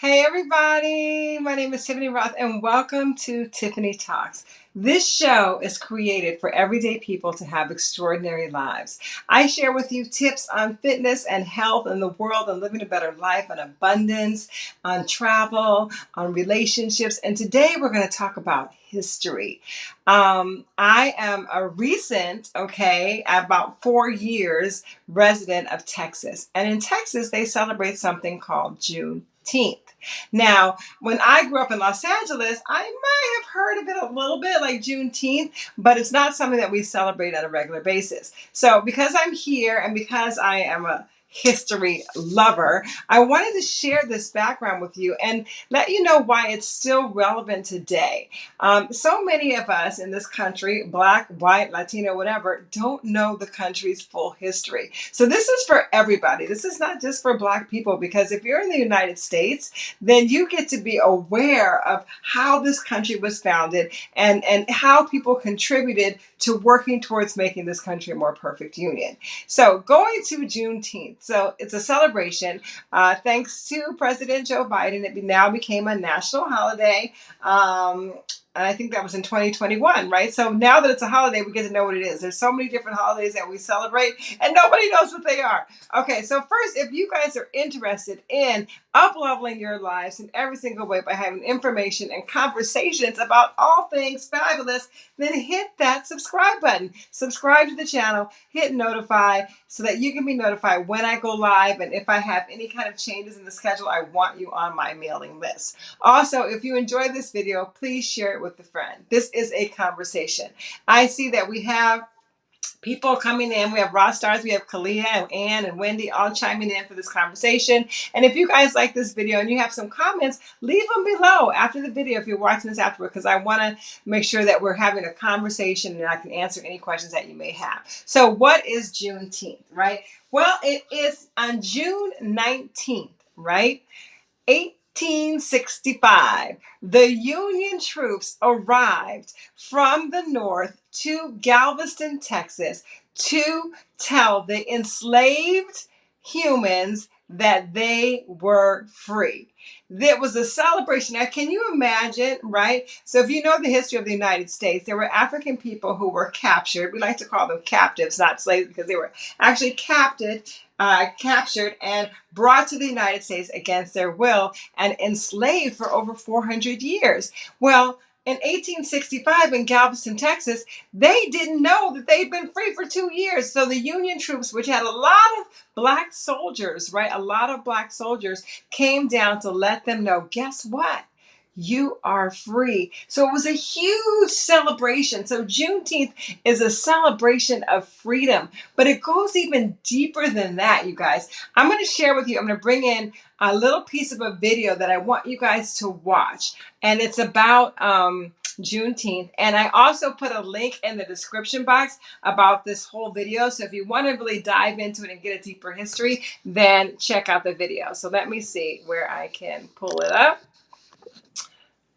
Hey everybody, my name is Tiffany Roth and welcome to Tiffany Talks. This show is created for everyday people to have extraordinary lives. I share with you tips on fitness and health in the world and living a better life, on abundance, on travel, on relationships, and today we're going to talk about history. I am a recent, about 4 years resident of Texas. And in Texas, they celebrate something called Juneteenth. Now, when I grew up in Los Angeles, I might have heard of it a little bit, like Juneteenth, but it's not something that we celebrate on a regular basis. So because I'm here and because I am a history lover, I wanted to share this background with you and let you know why it's still relevant today. So many of us in this country, Black, white, Latino, whatever, don't know the country's full history. So this is for everybody. This is not just for Black people, because if you're in the United States, then you get to be aware of how this country was founded and how people contributed to working towards making this country a more perfect union. So going to Juneteenth. So it's a celebration. Thanks to President Joe Biden, it now became a national holiday. And I think that was in 2021, right? So now that it's a holiday, we get to know what it is. There's so many different holidays that we celebrate and nobody knows what they are. Okay, so first, if you guys are interested in up-leveling your lives in every single way by having information and conversations about all things fabulous, then hit that subscribe button. Subscribe to the channel, hit notify so that you can be notified when I go live, and if I have any kind of changes in the schedule, I want you on my mailing list. Also, if you enjoyed this video, please share it with a friend. This is a conversation. I see that we have people coming in. We have raw stars, we have Kalia and Ann and Wendy all chiming in for this conversation. And if you guys like this video and you have some comments, leave them below after the video if you're watching this afterward, because I want to make sure that we're having a conversation and I can answer any questions that you may have. So what is Juneteenth, right? Well, it is on June 19th, right? 1865, the Union troops arrived from the north to Galveston, Texas, to tell the enslaved humans that they were free. There was a celebration. Now, can you imagine, right? So if you know the history of the United States, there were African people who were captured. We like to call them captives, not slaves, because they were actually captured and brought to the United States against their will and enslaved for over 400 years. Well, in 1865 in Galveston, Texas, they didn't know that they'd been free for 2 years. So the Union troops, which had a lot of Black soldiers, right? A lot of Black soldiers came down to let them know, guess what? You are free. So it was a huge celebration. So Juneteenth is a celebration of freedom, but it goes even deeper than that, you guys. I'm going to share with you, I'm going to bring in a little piece of a video that I want you guys to watch. And it's about Juneteenth. And I also put a link in the description box about this whole video. So if you want to really dive into it and get a deeper history, then check out the video. So let me see where I can pull it up.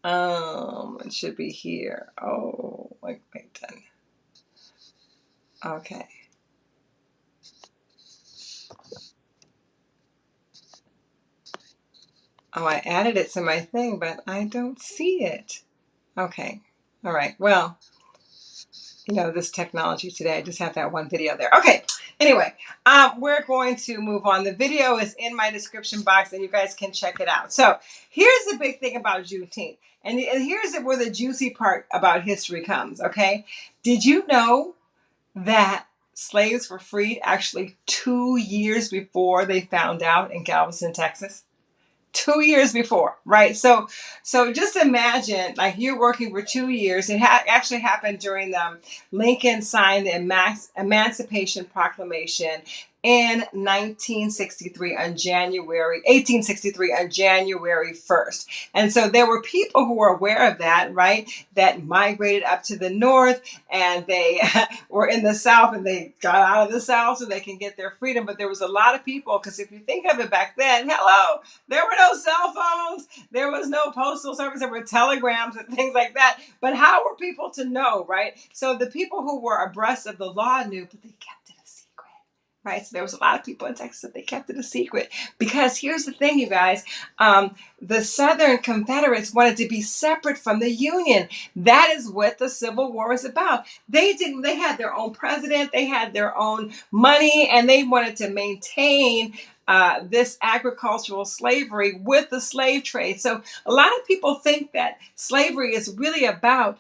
It should be here. Oh, wait then. Okay. Oh, I added it to my thing, but I don't see it. Okay. All right. Well, this technology today, I just have that one video there. Okay. Anyway, we're going to move on. The video is in my description box and you guys can check it out. So here's the big thing about Juneteenth. And here's where the juicy part about history comes, okay? Did you know that slaves were freed actually 2 years before they found out in Galveston, Texas? 2 years before, right? So just imagine, like, you're working for 2 years. It actually happened during Lincoln signed the Emancipation Proclamation in 1863 on January 1st. And so there were people who were aware of that, right? That migrated up to the north and they were in the South and they got out of the South so they can get their freedom. But there was a lot of people, because if you think of it back then, hello, there were no cell phones, there was no postal service, there were telegrams and things like that. But how were people to know, right? So the people who were abreast of the law knew, but they kept it a secret. right? So there was a lot of people in Texas that they kept it a secret because here's the thing, you guys. The Southern Confederates wanted to be separate from the Union. That is what the Civil War was about. They didn't. They had their own president. They had their own money, and they wanted to maintain this agricultural slavery with the slave trade. So a lot of people think that slavery is really about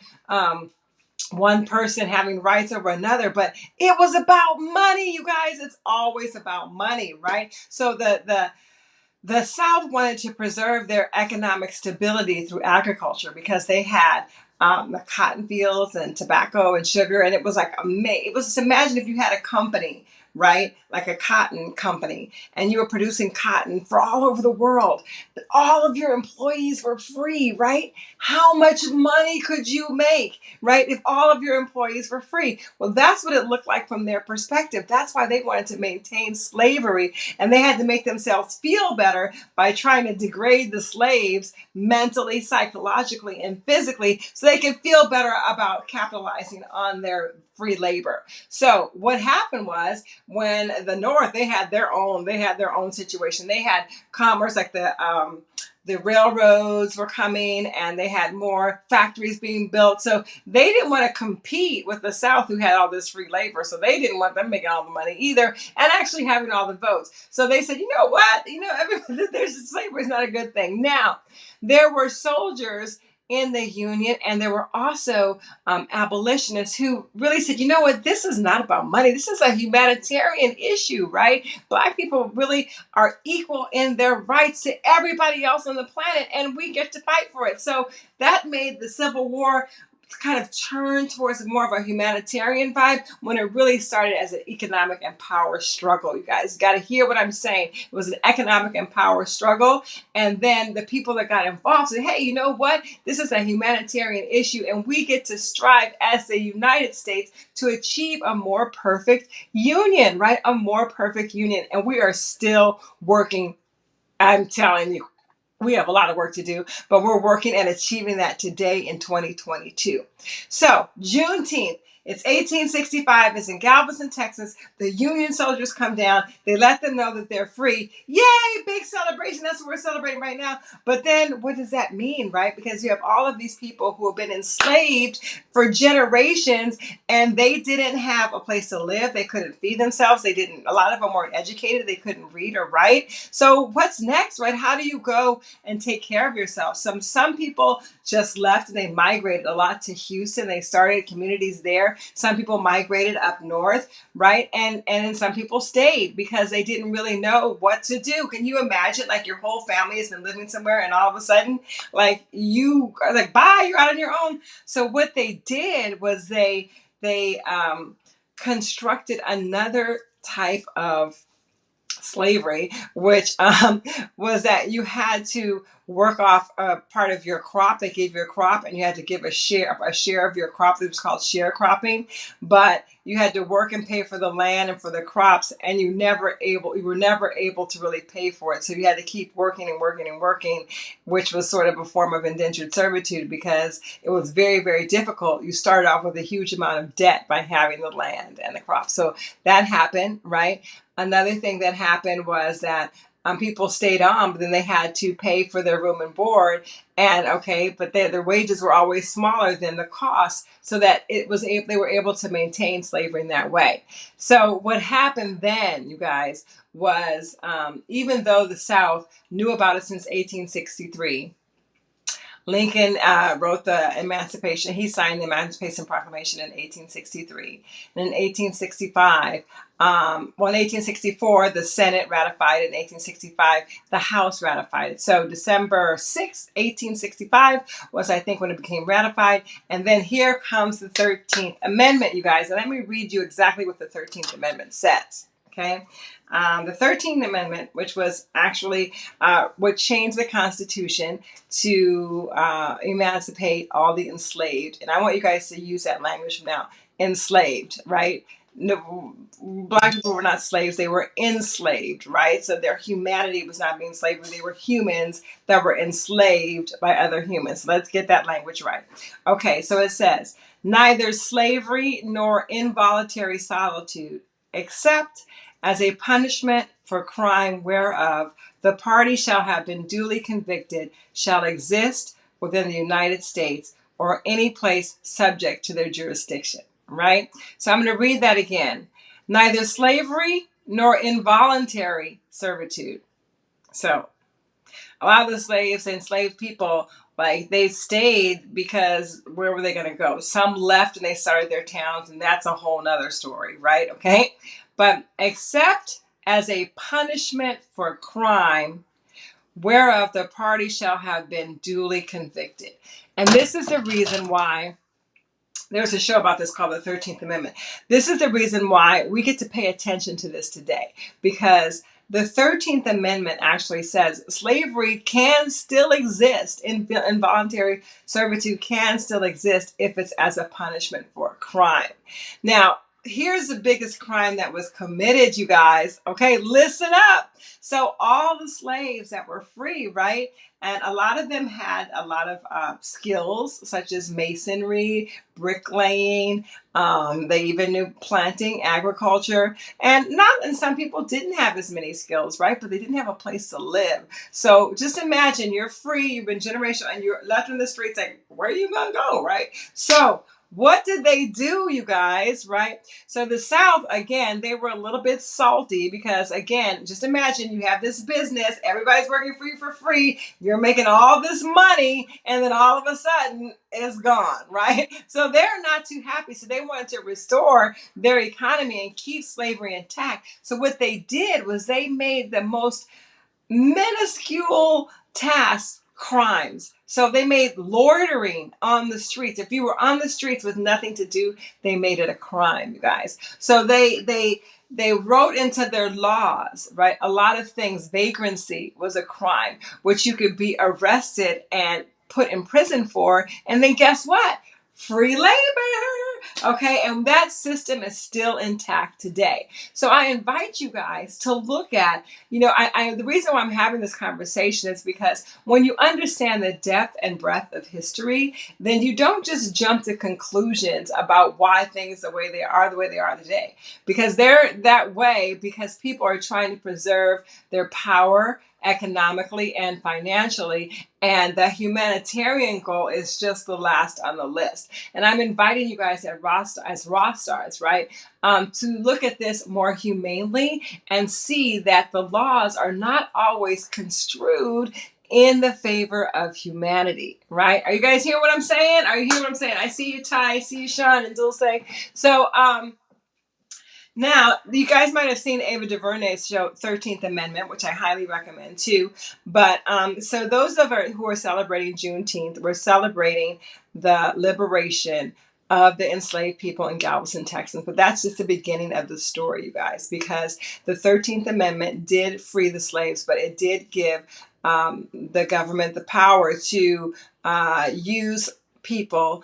one person having rights over another, but it was about money, you guys. It's always about money, right? So the South wanted to preserve their economic stability through agriculture because they had the cotton fields and tobacco and sugar, and it was like it was just, imagine if you had a company, right, like a cotton company, and you were producing cotton for all over the world, but all of your employees were free, right? How much money could you make, right, if all of your employees were free? Well, that's what it looked like from their perspective. That's why they wanted to maintain slavery, and they had to make themselves feel better by trying to degrade the slaves mentally, psychologically, and physically so they could feel better about capitalizing on their free labor. So what happened was, when the North, they had their own situation. They had commerce, like the railroads were coming, and they had more factories being built. So they didn't want to compete with the South, who had all this free labor. So they didn't want them making all the money either, and actually having all the votes. So they said, you know what? There's slavery is not a good thing. Now, there were soldiers in the Union, and there were also abolitionists who really said, you know what, this is not about money. This is a humanitarian issue, right? Black people really are equal in their rights to everybody else on the planet, and we get to fight for it. So that made the Civil War kind of turn towards more of a humanitarian vibe, when it really started as an economic and power struggle. You guys got to hear what I'm saying. It was an economic and power struggle. And then the people that got involved said, hey, you know what? This is a humanitarian issue, and we get to strive as the United States to achieve a more perfect union, right? A more perfect union. And we are still working. I'm telling you, we have a lot of work to do, but we're working and achieving that today in 2022. So Juneteenth, it's 1865. It's in Galveston, Texas. The Union soldiers come down. They let them know that they're free. Yay, big celebration. That's what we're celebrating right now. But then what does that mean, right? Because you have all of these people who have been enslaved for generations, and they didn't have a place to live. They couldn't feed themselves. A lot of them weren't educated. They couldn't read or write. So what's next, right? How do you go and take care of yourself? Some people just left, and they migrated a lot to Houston. They started communities there. Some people migrated up north, right? And then some people stayed because they didn't really know what to do. Can you imagine, like, your whole family has been living somewhere, and all of a sudden, like, you are like, bye, you're out on your own. So what they did was they constructed another type of slavery, which was that you had to work off a part of your crop. They gave you a crop, and you had to give a share of your crop. It was called sharecropping, but you had to work and pay for the land and for the crops, and you were never able to really pay for it. So you had to keep working and working and working, which was sort of a form of indentured servitude, because it was very, very difficult. You started off with a huge amount of debt by having the land and the crops. So that happened, right? Another thing that happened was that people stayed on, but then they had to pay for their room and board. And but their wages were always smaller than the cost, so that they were able to maintain slavery in that way. So what happened then, you guys, was even though the South knew about it since 1863, Lincoln wrote the Emancipation. He signed the Emancipation Proclamation in 1863. And in 1865, in 1864, the Senate ratified it. In 1865, the House ratified it. So December 6, 1865 was, I think, when it became ratified. And then here comes the 13th Amendment, you guys. And let me read you exactly what the 13th Amendment says. Okay. The 13th Amendment, which was actually what changed the Constitution to emancipate all the enslaved. And I want you guys to use that language from now. Enslaved, right? No, Black people were not slaves. They were enslaved, right? So their humanity was not being slavery. They were humans that were enslaved by other humans. So let's get that language right. Okay, so it says, neither slavery nor involuntary solitude, except as a punishment for crime whereof the party shall have been duly convicted shall exist within the United States or any place subject to their jurisdiction. Right? So I'm going to read that again. Neither slavery nor involuntary servitude. So a lot of the slaves, enslaved people, like they stayed because where were they going to go? Some left and they started their towns, and that's a whole nother story, right? Okay. But except as a punishment for crime whereof the party shall have been duly convicted. And this is the reason why there's a show about this called the 13th Amendment. This is the reason why we get to pay attention to this today, because the 13th Amendment actually says slavery can still exist, involuntary servitude can still exist if it's as a punishment for a crime. Now, here's the biggest crime that was committed, you guys. Okay, listen up. So all the slaves that were free, right? And a lot of them had a lot of skills such as masonry, bricklaying. They even knew planting, agriculture, and some people didn't have as many skills, right? But they didn't have a place to live. So just imagine you're free, you've been generational, and you're left in the streets. Like, where are you gonna go, right? So what did they do, you guys, right? So the South, again, they were a little bit salty because, again, just imagine you have this business, everybody's working for you for free, you're making all this money, and then all of a sudden it's gone, right? So they're not too happy. So they wanted to restore their economy and keep slavery intact. So what they did was they made the most minuscule tasks crimes. So they made loitering on the streets. If you were on the streets with nothing to do, they made it a crime, you guys. So they wrote into their laws, right? A lot of things. Vagrancy was a crime, which you could be arrested and put in prison for. And then guess what? Free labor. Okay, and that system is still intact today. So I invite you guys to look at, the reason why I'm having this conversation is because when you understand the depth and breadth of history, then you don't just jump to conclusions about why things the way they are today. Because they're that way because people are trying to preserve their power economically and financially, and the humanitarian goal is just the last on the list. And I'm inviting you guys as Roth Stars, right, to look at this more humanely and see that the laws are not always construed in the favor of humanity, right? Are you guys hearing what I'm saying? Are you hearing what I'm saying? I see you, Ty, I see you, Sean, and Dulce. So, now, you guys might have seen Ava DuVernay's show, 13th Amendment, which I highly recommend too. But so those who are celebrating Juneteenth, we're celebrating the liberation of the enslaved people in Galveston, Texas. But that's just the beginning of the story, you guys, because the 13th Amendment did free the slaves, but it did give the government the power to use people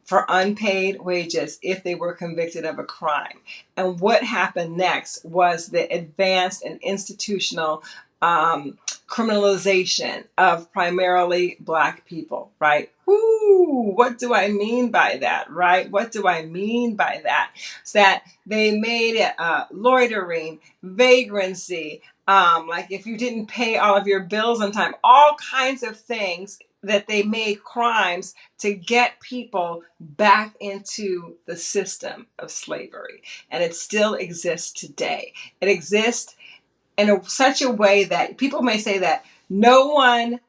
for unpaid wages if they were convicted of a crime. And what happened next was the advanced and institutional criminalization of primarily Black people, right? Woo! What do I mean by that, right? What do I mean by that? It's that they made it loitering, vagrancy, like if you didn't pay all of your bills on time, all kinds of things that they made crimes to get people back into the system of slavery. And it still exists today. It exists in such a way that people may say that no one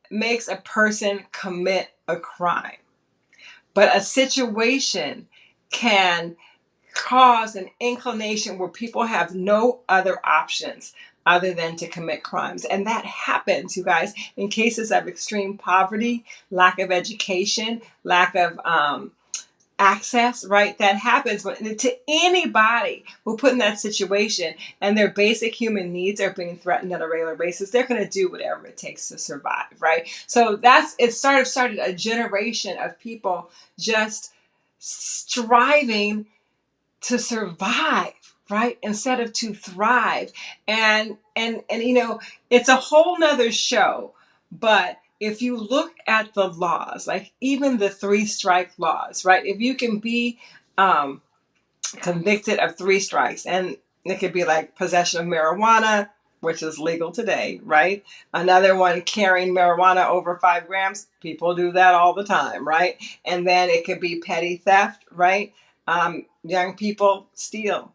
makes a person commit a crime, but a situation can cause an inclination where people have no other options other than to commit crimes. And that happens, you guys, in cases of extreme poverty, lack of education, lack of access, right? That happens to anybody who put in that situation and their basic human needs are being threatened on a regular basis. They're going to do whatever it takes to survive, right? So it started a generation of people just striving to survive, right? Instead of to thrive. And it's a whole nother show, but if you look at the laws, like even the 3-strike laws, right? If you can be convicted of 3 strikes, and It could be like possession of marijuana, which is legal today, right? Another one, carrying marijuana over 5 grams. People do that all the time, right? And then it could be petty theft, right? Young people steal,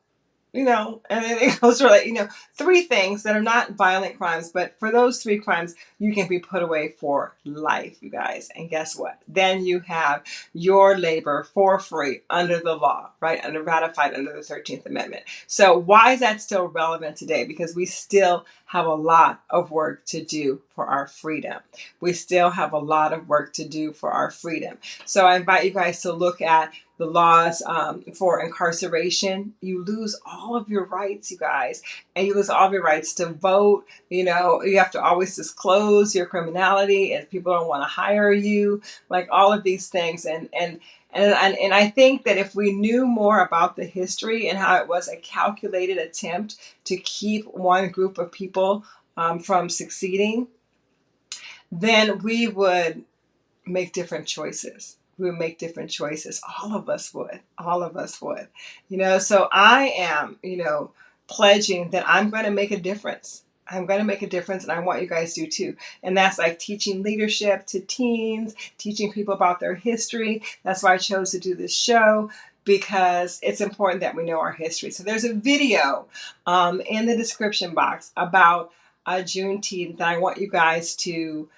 and then it goes for, like, 3 things that are not violent crimes, but for those 3 crimes, you can be put away for life, you guys. And guess what? Then you have your labor for free under the law, right? Ratified under the 13th Amendment. So why is that still relevant today? Because we still have a lot of work to do for our freedom. We still have a lot of work to do for our freedom. So I invite you guys to look at the laws for incarceration. You lose all of your rights, you guys, and you lose all of your rights to vote. You have to always disclose your criminality, and people don't want to hire you, like all of these things. And I think that if we knew more about the history and how it was a calculated attempt to keep one group of people from succeeding, then we would make different choices. We would make different choices. All of us would. All of us would. So I am, pledging that I'm going to make a difference. I'm going to make a difference, and I want you guys to too. And that's like teaching leadership to teens, teaching people about their history. That's why I chose to do this show, because it's important that we know our history. So there's a video in the description box about Juneteenth that I want you guys to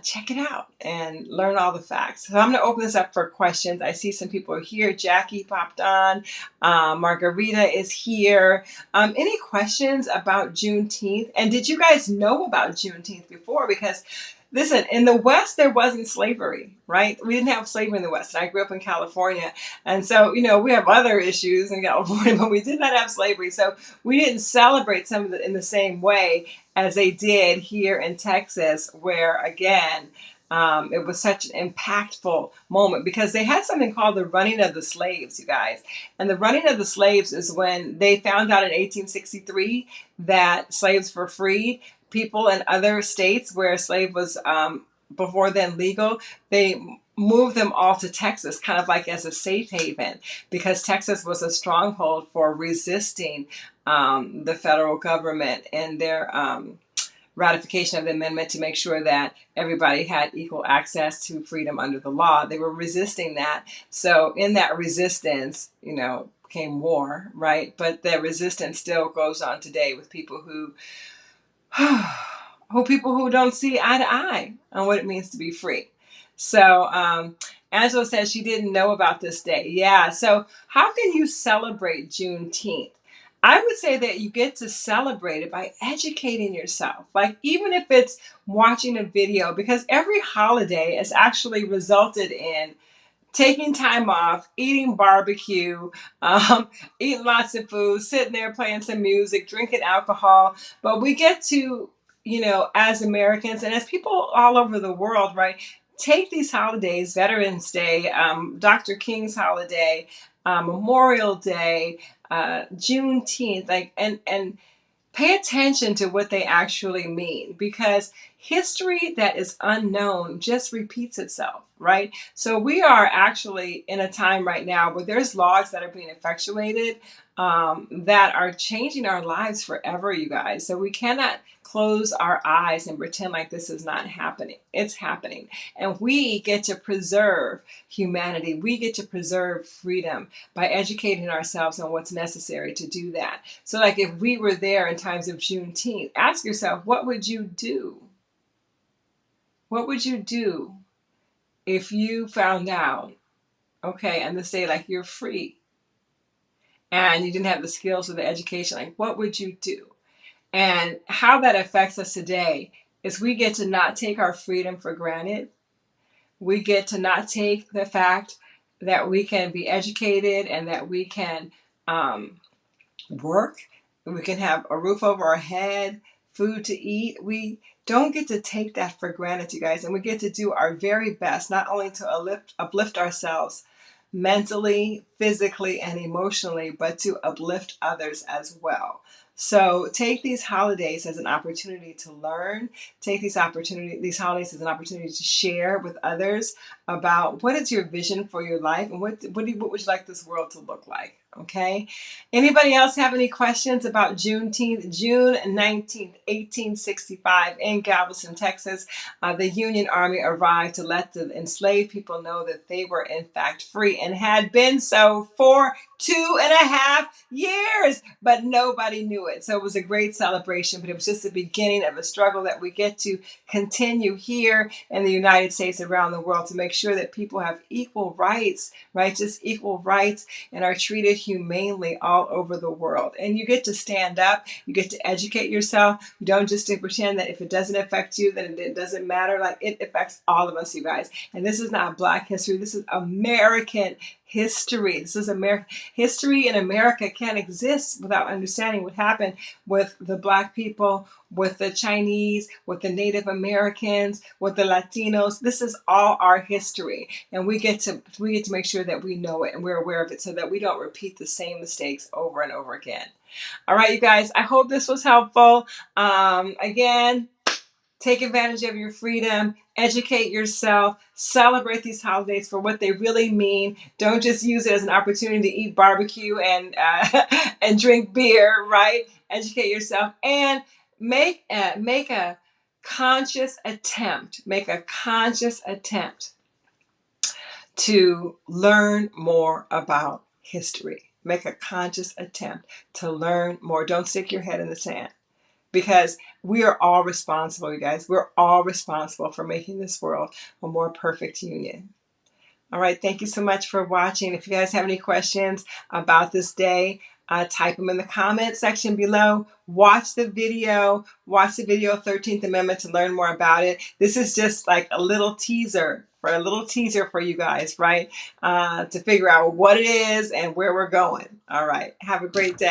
check it out and learn all the facts. So I'm going to open this up for questions. I see some people are here. Jackie popped on. Margarita is here. Any questions about Juneteenth? And did you guys know about Juneteenth before? Because listen, in the West, there wasn't slavery, right? We didn't have slavery in the West. I grew up in California. And so, we have other issues in California, but we did not have slavery. So we didn't celebrate some of it in the same way as they did here in Texas, where, again, it was such an impactful moment because they had something called the running of the slaves, you guys. And the running of the slaves is when they found out in 1863 that slaves were freed. People in other states where slave was before then legal, they moved them all to Texas, kind of like as a safe haven, because Texas was a stronghold for resisting the federal government and their ratification of the amendment to make sure that everybody had equal access to freedom under the law. They were resisting that. So in that resistance, came war, right? But the resistance still goes on today with people who don't see eye to eye on what it means to be free. So Angela says she didn't know about this day. Yeah. So how can you celebrate Juneteenth? I would say that you get to celebrate it by educating yourself. Like, even if it's watching a video, because every holiday has actually resulted in taking time off, eating barbecue, eating lots of food, sitting there playing some music, drinking alcohol. But we get to, as Americans and as people all over the world, right, take these holidays, Veterans Day, Dr. King's holiday, Memorial Day, Juneteenth, and pay attention to what they actually mean, because history that is unknown just repeats itself, right? So we are actually in a time right now where there's laws that are being effectuated that are changing our lives forever, you guys. So we cannot close our eyes and pretend like this is not happening. It's happening. And we get to preserve humanity. We get to preserve freedom by educating ourselves on what's necessary to do that. So like, if we were there in times of Juneteenth, ask yourself, what would you do? What would you do if you found out, okay, and this day, like, you're free and you didn't have the skills or the education? Like, what would you do? And how that affects us today is we get to not take our freedom for granted. We get to not take the fact that we can be educated and that we can work, we can have a roof over our head, food to eat. We don't get to take that for granted, you guys. And we get to do our very best, not only to uplift ourselves mentally, physically, and emotionally, but to uplift others as well. So take these holidays as an opportunity to learn. Take these holidays as an opportunity to share with others about what is your vision for your life and what would you like this world to look like. Okay. Anybody else have any questions about Juneteenth? June 19th, 1865, in Galveston, Texas, the Union Army arrived to let the enslaved people know that they were in fact free and had been so for 2.5 years, but nobody knew it. So it was a great celebration, but it was just the beginning of a struggle that we get to continue here in the United States, around the world, to make sure that people have equal rights, right? Just equal rights, and are treated humanely all over the world. And you get to stand up, you get to educate yourself. You don't just pretend that if it doesn't affect you, then it doesn't matter. Like, it affects all of us, you guys. And this is not Black history. This is American history. This is American history, and America can't exist without understanding what happened with the Black people, with the Chinese, with the Native Americans, with the Latinos. This is all our history, and we get to make sure that we know it and we're aware of it, so that we don't repeat the same mistakes over and over again. All right, you guys, I hope this was helpful. Again, take advantage of your freedom, educate yourself, celebrate these holidays for what they really mean. Don't just use it as an opportunity to eat barbecue and and drink beer, right? Educate yourself and make a conscious attempt. Make a conscious attempt to learn more about history. Make a conscious attempt to learn more. Don't stick your head in the sand, because we are all responsible, you guys. We're all responsible for making this world a more perfect union. All right, thank you so much for watching. If you guys have any questions about this day, type them in the comment section below. Watch the video 13th Amendment, to learn more about it. This is just like a little teaser for you guys, right? To figure out what it is and where we're going. All right, have a great day.